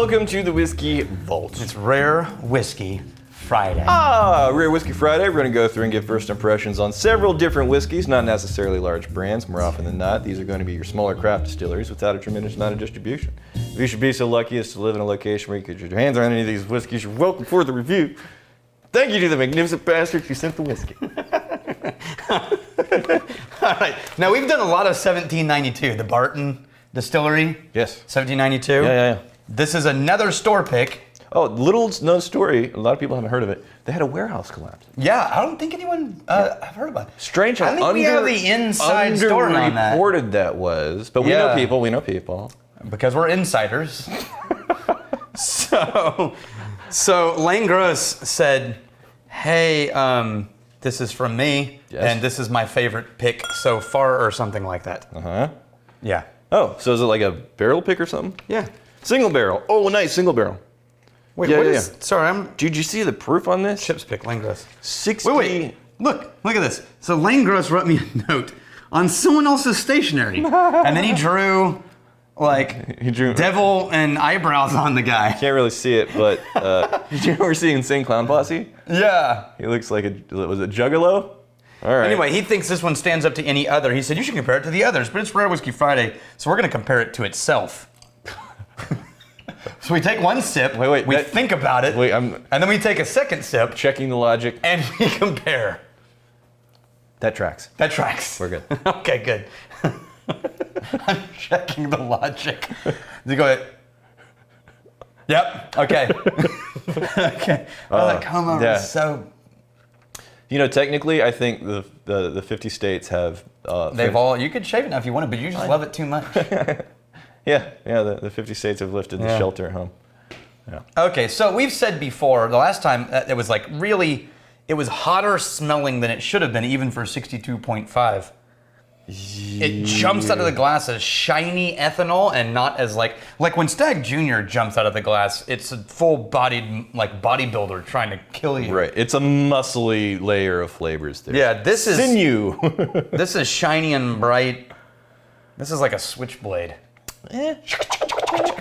welcome to the Whiskey Vault. It's Rare Whiskey Friday. Rare Whiskey Friday. We're going to go through and give first impressions on several different whiskeys, not necessarily large brands. More often than not, these are going to be your smaller craft distilleries without a tremendous amount of distribution. If you should be so lucky as to live in a location where you could get your hands on any of these whiskeys, you're welcome for the review. Thank you to the magnificent bastards who sent the whiskey. All right. Now, we've done a lot of 1792, the Barton Distillery. Yes. 1792. Yeah. This is another store pick. Oh, little known story. A lot of people haven't heard of it. They had a warehouse collapse. Yeah, I don't think anyone have heard about it. Strange how I think we have the inside story on that. Underreported that was, but we know people. We know people because we're insiders. So Layne Gross said, "Hey, this is from me, and this is my favorite pick so far," or something like that. Yeah. Oh, so is it like a barrel pick or something? Yeah. Single barrel. Oh, nice single barrel. Wait, what is? Sorry, Did you see the proof on this? Chips pick, Layne Gross. 60. Wait. Look at this. So Layne Gross wrote me a note on someone else's stationery, and then he drew devil and eyebrows on the guy. Can't really see it, but did you ever see Insane Clown Posse? Yeah. He looks like was it Juggalo? All right. Anyway, he thinks this one stands up to any other. He said you should compare it to the others, but it's Rare Whiskey Friday, so we're going to compare it to itself. So we take one sip, we think about it, and then we take a second sip. Checking the logic. And we compare. That tracks. We're good. Okay, good. I'm checking the logic. You go ahead. Yep, okay. Okay. Well, that come over so... You know, technically, I think the 50 states have... They've all... You could shave it now if you wanted, but you just love it too much. Yeah, the 50 states have lifted the shelter at home. Yeah. Okay, so we've said before, the last time it was like really, it was hotter smelling than it should have been, even for 62.5. It jumps out of the glass as shiny ethanol and not as like when Stag Jr. jumps out of the glass, it's a full-bodied like bodybuilder trying to kill you. Right, it's a muscly layer of flavors there. Yeah, this is... Sinew. This is shiny and bright. This is like a switchblade.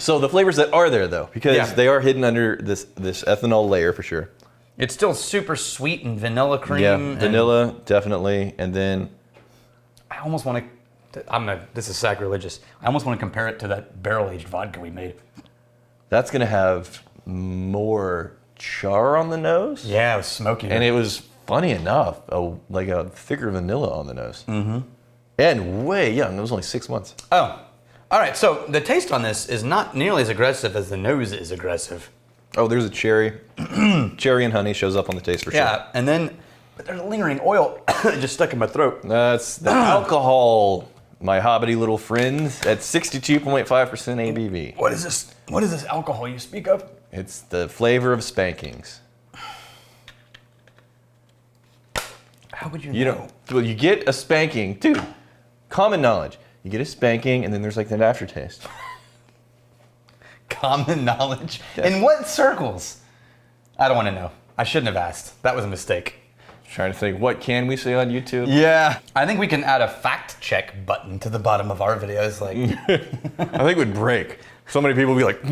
So the flavors that are there though, because they are hidden under this ethanol layer for sure. It's still super sweet and vanilla cream. Yeah, vanilla definitely, and then I almost want to. This is sacrilegious. I almost want to compare it to that barrel-aged vodka we made. That's gonna have more char on the nose. Yeah, it was smoky. And it was funny enough, like a thicker vanilla on the nose. Mm-hmm. And way young. It was only 6 months. Oh. All right, so the taste on this is not nearly as aggressive as the nose is aggressive. Oh, there's a cherry. Cherry and honey shows up on the taste for sure. Yeah, and then but there's a lingering oil just stuck in my throat. That's the alcohol, my hobbity little friend, at 62.5% ABV. What is this? What is this alcohol you speak of? It's the flavor of spankings. How would you know? Well, you get a spanking, dude. Common knowledge. You get a spanking, and then there's like that aftertaste. Common knowledge? In what circles? I don't want to know. I shouldn't have asked. That was a mistake. Trying to think, what can we say on YouTube? Yeah. I think we can add a fact check button to the bottom of our videos. Like, I think it would break. So many people would be like,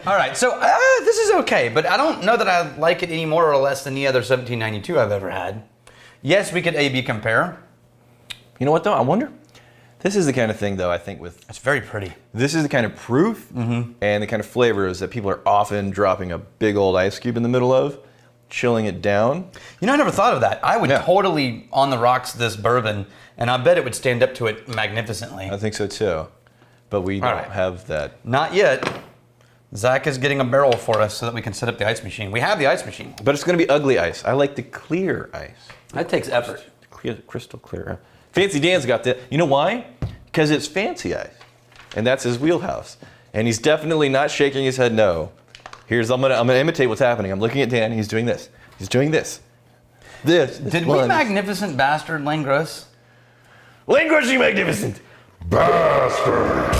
all right, so this is okay, but I don't know that I like it any more or less than the other 1792 I've ever had. Yes, we could A-B compare. You know what though? I wonder. This is the kind of thing though, I think with... It's very pretty. This is the kind of proof and the kind of flavors that people are often dropping a big old ice cube in the middle of, chilling it down. You know, I never thought of that. I would totally on the rocks this bourbon, and I bet it would stand up to it magnificently. I think so too. But we don't have that. Not yet. Zach is getting a barrel for us so that we can set up the ice machine. We have the ice machine. But it's going to be ugly ice. I like the clear ice. That takes effort. Crystal clear. Fancy Dan's got that. You know why? Because it's fancy ice. And that's his wheelhouse. And he's definitely not shaking his head no. I'm gonna imitate what's happening. I'm looking at Dan, he's doing this. He's doing this. This Did we magnificent bastard Layne Gross? Layne Gross, you magnificent bastard!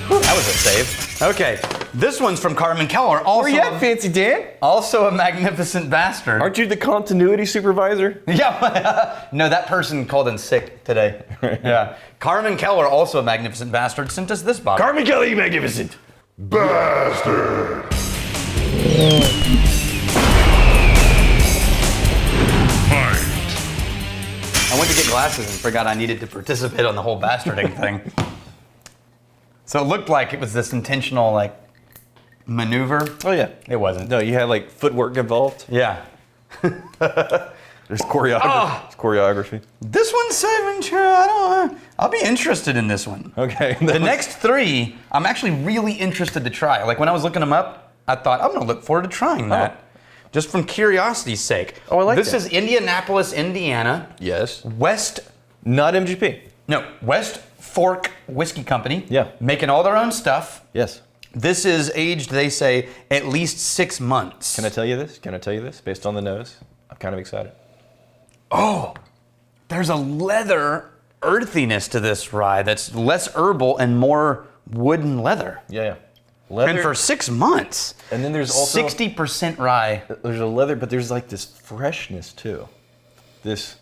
That was a save. Okay. This one's from Carmen Keller. Also, Where you at, Fancy Dan? Also a magnificent bastard. Aren't you the continuity supervisor? Yeah. No, that person called in sick today. Yeah. Carmen Keller, also a magnificent bastard, sent us this bottle. Carmen Keller, you magnificent bastard. I went to get glasses and forgot I needed to participate on the whole bastarding thing. So it looked like it was this intentional, like, maneuver. Oh, yeah. It wasn't. No, you had, like, footwork involved. Yeah. There's choreography. Oh. It's choreography. This one's saving. I'll be interested in this one. Okay. The next three, I'm actually really interested to try. Like, when I was looking them up, I thought, I'm going to look forward to trying that. Just from curiosity's sake. Oh, I like this that. This is Indianapolis, Indiana. Yes. Not MGP. No, West Fork Whiskey Company. Yeah. Making all their own stuff. Yes. This is aged, they say, at least 6 months. Can I tell you this? Based on the nose, I'm kind of excited. Oh, there's a leather earthiness to this rye that's less herbal and more wooden leather. Yeah. Leather. And for 6 months. And then there's also 60% rye. There's a leather, but there's like this freshness too. This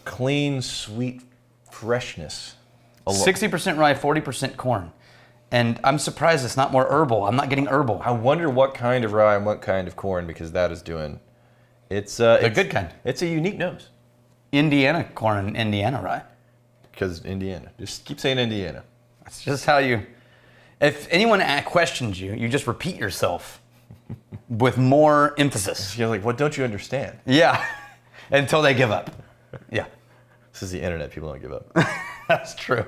clean, sweet freshness. 60% rye, 40% corn. And I'm surprised it's not more herbal. I'm not getting herbal. I wonder what kind of rye and what kind of corn, because that is doing. It's the good kind. It's a unique nose. Indiana corn and Indiana rye. Because Indiana. Just keep saying Indiana. That's just how you. If anyone questions you, you just repeat yourself with more emphasis. You're like, what don't you understand? Yeah. Until they give up. Yeah. This is the internet. People don't give up. That's true.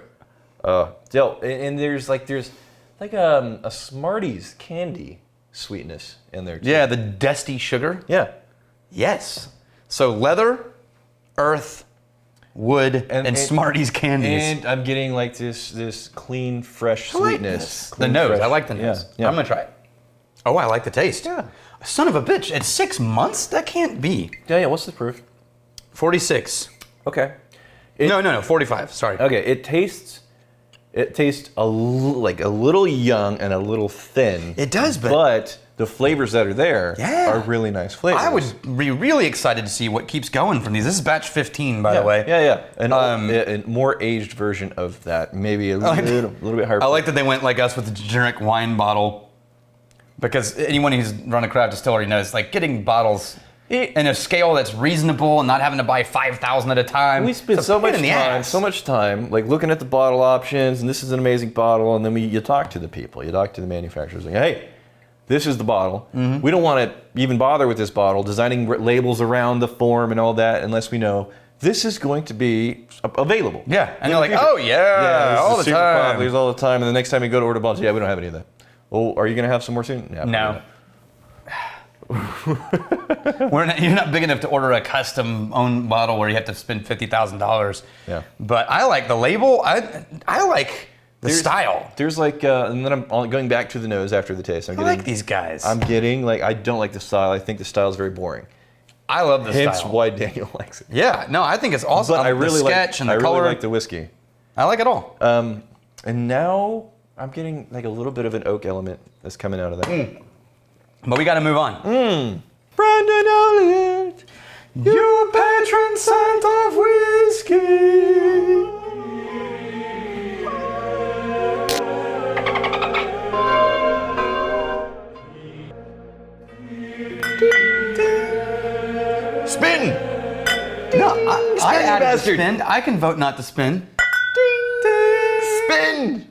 And there's like a Smarties candy sweetness in there too. Yeah, the dusty sugar. Yeah. Yes. So leather, earth, wood, and Smarties candies. And I'm getting like this clean, fresh sweetness. The nose. I like the nose. Yeah. I'm gonna try it. Oh, I like the taste. Yeah. Son of a bitch. It's 6 months? That can't be. Yeah. What's the proof? 46. Okay. No, 45. Sorry. Okay. It tastes like a little young and a little thin. It does, but the flavors that are there are really nice flavors. I would be really excited to see what keeps going from these. This is batch 15, by the way. Yeah. A more aged version of that. Maybe a little bit higher. I like that they went like us with the generic wine bottle, because anyone who's run a craft distillery knows, like, getting bottles in a scale that's reasonable and not having to buy 5,000 at a time. We spend so much time, like, looking at the bottle options, and this is an amazing bottle, and then you talk to the people, you talk to the manufacturers, like, hey, this is the bottle. Mm-hmm. We don't want to even bother with this bottle, designing labels around the form and all that, unless we know this is going to be available. Yeah, and you're like, oh yeah, all the time. There's all the time, and the next time you go to order bottles, yeah, we don't have any of that. Oh, are you going to have some more soon? No. You're not big enough to order a custom owned bottle where you have to spend $50,000. Yeah. But I like the label. I like the style. There's like, and then I'm going back to the nose after the taste. I like these guys. I'm getting, like, I don't like the style. I think the style is very boring. I love the style. Hence why Daniel likes it. Yeah, no, I think it's awesome. But I really the sketch and the I color. really like the whiskey. I like it all. And now I'm getting like a little bit of an oak element that's coming out of that. But we got to move on. Brandon Elliott, you patron saint of whiskey. Spin! No, I added the spin. I can vote not to spin. Ding, ding. Spin!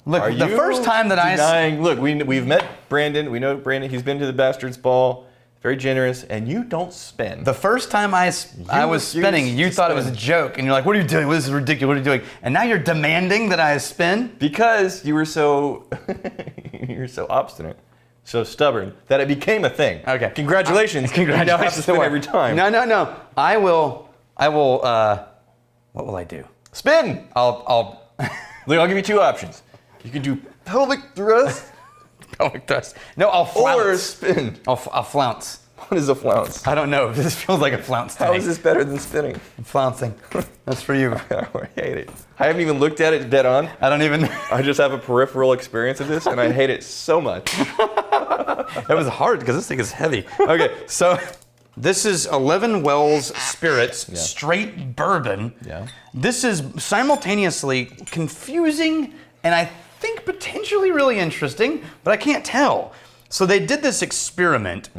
Look, the first time that Look, we've met Brandon. We know Brandon. He's been to the Bastards Ball. Very generous. And you don't spin. The first time I was spinning, you thought it was a joke. And you're like, what are you doing? This is ridiculous. What are you doing? And now you're demanding that I spin? Because you were so obstinate, so stubborn, that it became a thing. Okay. Congratulations. Congratulations. Now I have to spin every time. No. I will, what will I do? Spin! I'll give you two options. You can do pelvic thrust. Pelvic thrust. No, I'll flounce. Or spin. I'll flounce. What is a flounce? I don't know. This feels like a flounce to How me. is this better than spinning? Flouncing. That's for you. I hate it. I haven't even looked at it dead on. I don't even. I just have a peripheral experience of this, and I hate it so much. That was hard because this thing is heavy. Okay, so this is 11 Wells Spirits, straight bourbon. Yeah. This is simultaneously confusing and I think potentially really interesting, but I can't tell. So they did this experiment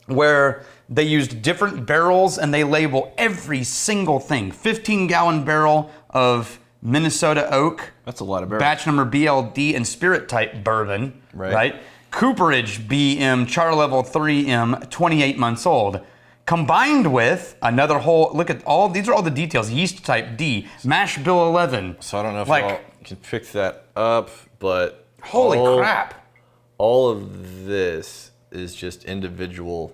where they used different barrels and they label every single thing. 15-gallon barrel of Minnesota oak. That's a lot of barrels. Batch number BLD and spirit type bourbon, Right. right? Cooperage BM, char level 3M, 28 months old. Combined with another whole, look at all, these are all the details. Yeast type D, mash bill 11. So I don't know if Like- y'all can pick that up, but Holy crap. all of this is just individual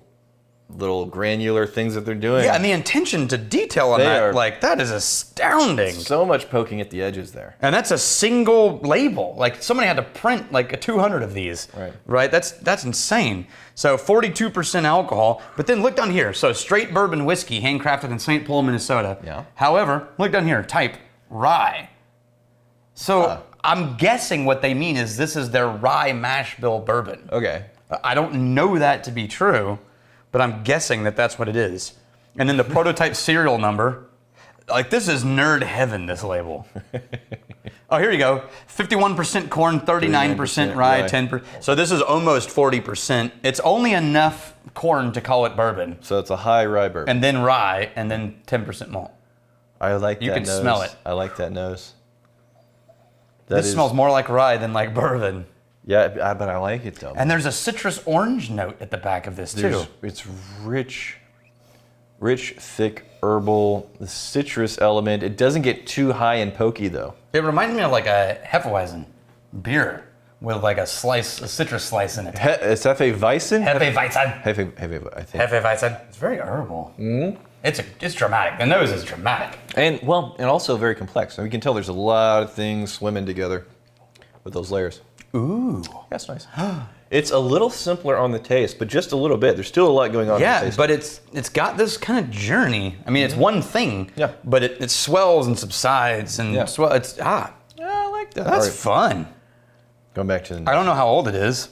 little granular things that they're doing. Yeah, and the attention to detail on They that, are- like that is astounding. So much poking at the edges there. And that's a single label. Like somebody had to print like a 200 of these. Right. Right? That's insane. So 42% alcohol. But then look down here. So straight bourbon whiskey, handcrafted in St. Paul, Minnesota. Yeah. However, look down here. Type rye. So I'm guessing what they mean is this is their rye mash bill bourbon. Okay. I don't know that to be true, but I'm guessing that that's what it is. And then the prototype serial number, like this is nerd heaven, this label. Oh, here you go. 51% corn, 39% rye, 10%. So this is almost 40%. It's only enough corn to call it bourbon. So it's a high rye bourbon. And then rye, and then 10% malt. I like You that can nose. smell it. I like that nose. This smells more like rye than like bourbon. Yeah, but I like it though. And there's a citrus orange note at the back of this too. It's rich, thick, herbal, the citrus element. It doesn't get too high and pokey though. It reminds me of like a Hefeweizen beer with like a citrus slice in it. It's Hefeweizen? Hefeweizen. I think. Hefeweizen. It's very herbal. Mm-hmm. It's dramatic. The nose is dramatic. And also very complex. And we can tell there's a lot of things swimming together with those layers. Ooh. That's nice. It's a little simpler on the taste, but just a little bit. There's still a lot going on in the Yeah, taste. but it's got this kind of journey. I mean, it's one thing. Yeah. But it swells and subsides and Yeah. it's Yeah, I like that. that's All right, fun. going back to the I don't know how old it is.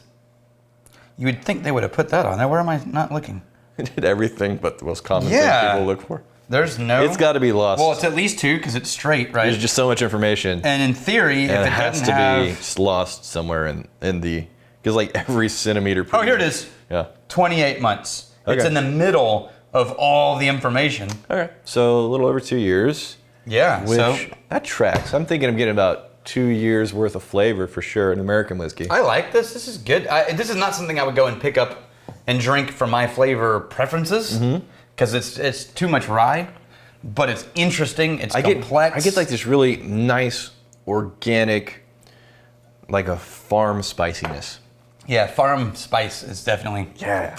You would think they would have put that on there. Where am I not looking? It did everything but the most common Yeah. thing people look for. There's no. It's got to be lost. Well, it's at least 2 because it's straight, right? There's just so much information. And in theory, And if it it has doesn't to have, be lost somewhere in the, because like every centimeter. oh, here it is. Yeah. 28 months. It's Okay. in the middle of all the information. Okay. So a little over 2 years. Yeah. Which So that tracks. I'm thinking I'm getting about 2 years worth of flavor for sure in American whiskey. I like this. This is good. This is not something I would go and pick up and drink for my flavor preferences because it's too much rye, but it's interesting. It's complex. I get like this really nice organic, like a farm spiciness. Yeah, farm spice is definitely. Yeah.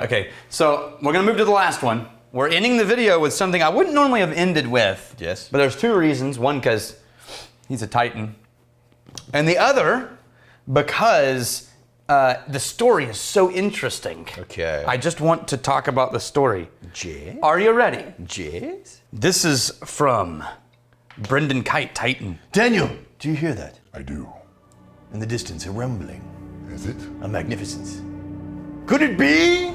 Okay, so we're gonna move to the last one. We're ending the video with something I wouldn't normally have ended with. Yes. But there's 2 reasons. One, because he's a Titan. And the other, because the story is so interesting. Okay. I just want to talk about the story. Jazz? Are you ready? Jazz? This is from Brendan Kite, Titan. Daniel, do you hear that? I do. In the distance, a rumbling, Is it? a magnificence. Could it be?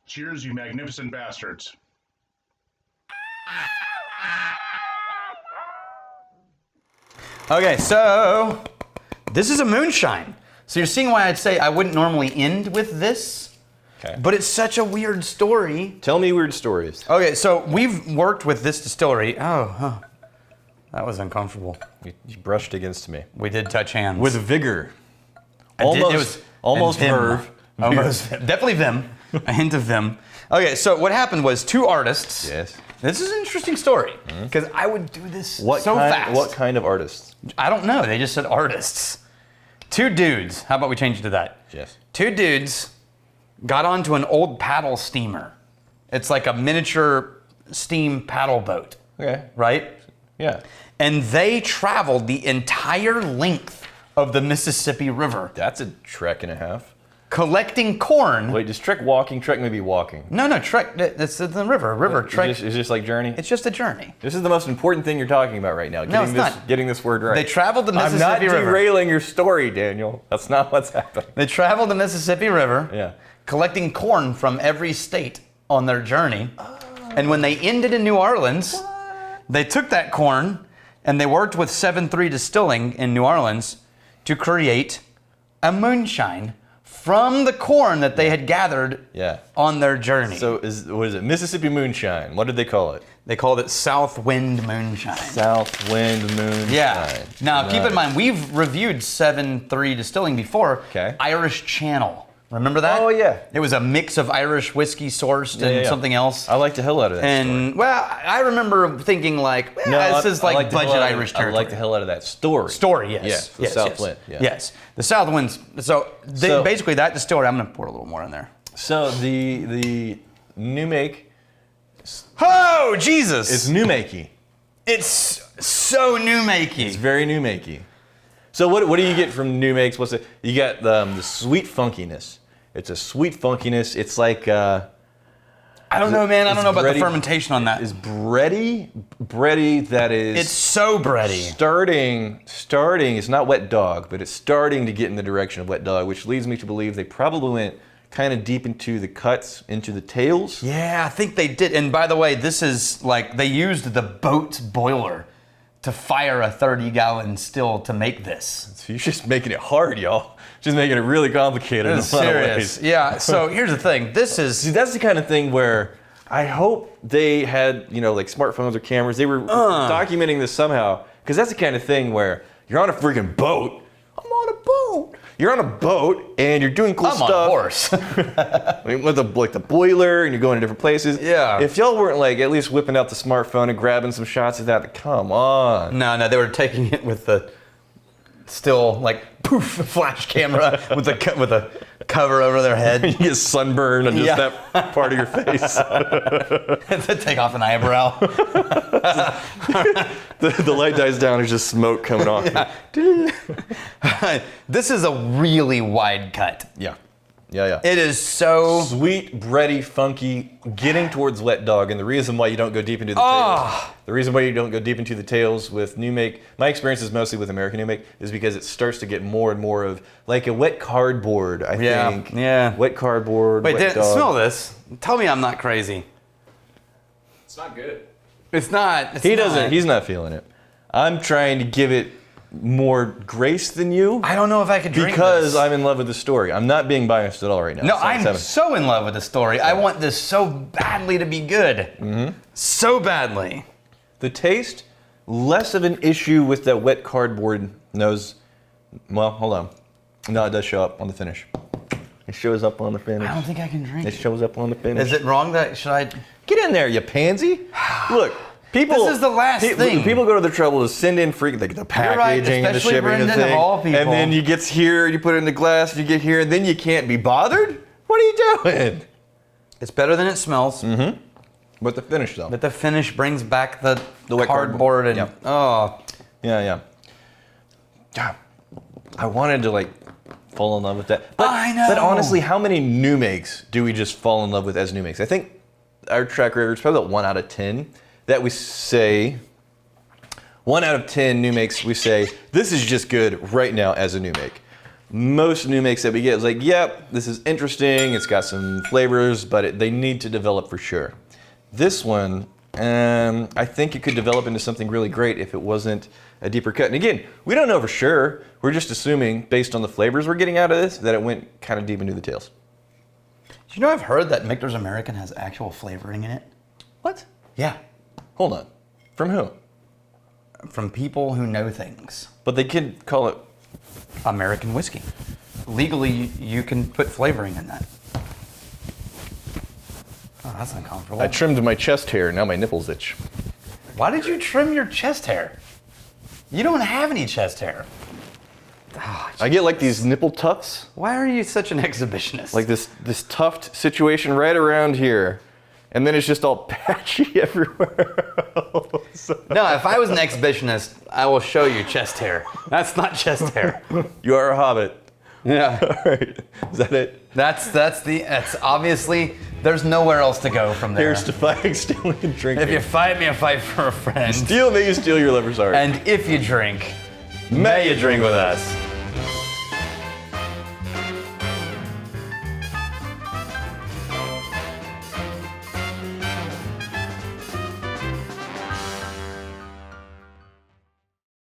Cheers, you magnificent bastards. Okay, so this is a moonshine. So you're seeing why I'd say I wouldn't normally end with this, Okay. but it's such a weird story. Tell me weird stories. Okay, so we've worked with this distillery. Oh, that was uncomfortable. You brushed against me. We did touch hands. With vigor. Almost Almost vim. verve. Almost, definitely vim. A hint of vim. Okay, so what happened was two artists. Yes. This is an interesting story because I would do this What so kind, fast. What kind of artists? I don't know. They just said artists. Two dudes. How about we change it to that? Yes. Two dudes got onto an old paddle steamer. It's like a miniature steam paddle boat, Okay. right? Yeah. And they traveled the entire length of the Mississippi River That's a trek and a half. collecting corn. Wait, does trek walking? Trek maybe walking. No, trek. It's the river. River trek. Is this like journey? It's just a journey. This is the most important thing you're talking about right now. No, it's not. Getting this word right. They traveled the I'm Mississippi not River. derailing your story, Daniel. That's not what's happening. They traveled the Mississippi River, Yeah. collecting corn from every state on their journey. And when they ended in New Orleans, they took that corn and they worked with 7-3 Distilling in New Orleans to create a moonshine from the corn that they had gathered Yeah. on their journey. So what is it? Mississippi Moonshine. What did they call it? They called it Southwind Moonshine. Southwind Moonshine. Yeah. Now, keep in Nice. mind, we've reviewed 7-3 Distilling before. Okay. Irish Channel. Remember that? Oh, yeah. It was a mix of Irish whiskey sourced and Yeah. something else. I like the hell out of that story. And, well, I remember thinking, like, this is I like the hell budget out of- Irish I territory. like the hell out of that story. Story, yes. Yes, the yes, Southwind, Yes. yeah. Yes. The Southwinds. So, So- basically, that distillery, I'm going to pour a little more in there. So the new make Oh, Jesus! is new makey. It's so new makey. It's very new makey. So what do you get from new makes? What's it? You got the sweet funkiness. It's a sweet funkiness. It's like I don't know, man. I don't know about the bready- fermentation on that. is bready that is It's so bready. starting. It's not wet dog, but it's starting to get in the direction of wet dog, which leads me to believe they probably went kind of deep into the cuts, into the tails. Yeah, I think they did. And by the way, this is like they used the boat's boiler to fire a 30-gallon still to make this. So you're just making it hard, y'all. Just making it really complicated in a lot of ways. Yeah. So here's the thing. This See, is that's the kind of thing where I hope they had, like smartphones or cameras. They were documenting this somehow, because that's the kind of thing where you're on a freaking boat. I'm on a boat. You're on a boat and you're doing cool I'm stuff. on a horse. I mean, with the boiler, and you're going to different places. Yeah. If y'all weren't like at least whipping out the smartphone and grabbing some shots of that, come on. No, they were taking it with the still like poof flash camera with a cover over their head. You get sunburned on just Yeah. that part of your face. To take off an eyebrow. the light dies down. There's just smoke coming off. This is a really wide cut. Yeah. It is so. Sweet, bready, funky, getting towards wet dog, and the reason why you don't go deep into the tails, the reason why you don't go deep into the tails with new make, my experience is mostly with American new make, is because it starts to get more and more of like a wet cardboard. I think. Yeah. Wet cardboard. Wait, wet dog. smell this. Tell me I'm not crazy. It's not good. It's not. It's He not. doesn't. He's not feeling it. I'm trying to give it more grace than you. I don't know if I could drink because this. I'm in love with the story. I'm not being biased at all right now. No, So I'm seven. so in love with the story. I want this so badly to be good. Mm-hmm. So badly. The taste, less of an issue with that wet cardboard nose. Well, hold on. No, it does show up on the finish. It shows up on the finish. I don't think I can drink It it. shows up on the finish. Is it wrong that should I? Get in there, you pansy. Look, people. This is the last thing. People go to the trouble to send in the packaging and the especially shipping and the Brendan, of thing. all people. And then you get here, you put it in the glass, and you get here, and then you can't be bothered? What are you doing? It's better than it smells, But the finish, though. but the finish brings back the wet cardboard and Yep. oh, Yeah. God, I wanted to fall in love with that. But, I know. But honestly, how many new makes do we just fall in love with as new makes? I think our track record is probably about 1 out of 10 that we say. 1 out of 10 new makes we say this is just good right now as a new make. most new makes that we get is like, yep, this is interesting. It's got some flavors, but they need to develop for sure. This one, I think it could develop into something really great if it wasn't a deeper cut. And again, we don't know for sure. We're just assuming, based on the flavors we're getting out of this, that it went kind of deep into the tails. Do you know I've heard that Michter's American has actual flavoring in it? What? Yeah. Hold on. From who? From people who know things. But they could call it... American whiskey. Legally, you can put flavoring in that. Oh, that's uncomfortable. I trimmed my chest hair, now my nipples itch. Why did you trim your chest hair? You don't have any chest hair. Oh, I get like these nipple tufts. why are you such an exhibitionist? Like this tuft situation right around here. And then it's just all patchy everywhere else. No, if I was an exhibitionist, I will show you chest hair. That's not chest hair. You are a hobbit. Yeah. All right. Is that it? That's obviously, there's nowhere else to go from there. Here's to fighting, stealing, and drinking. If you fight me, I fight for a friend. Steal, may you steal your lover's heart. And if you drink, may you drink with us.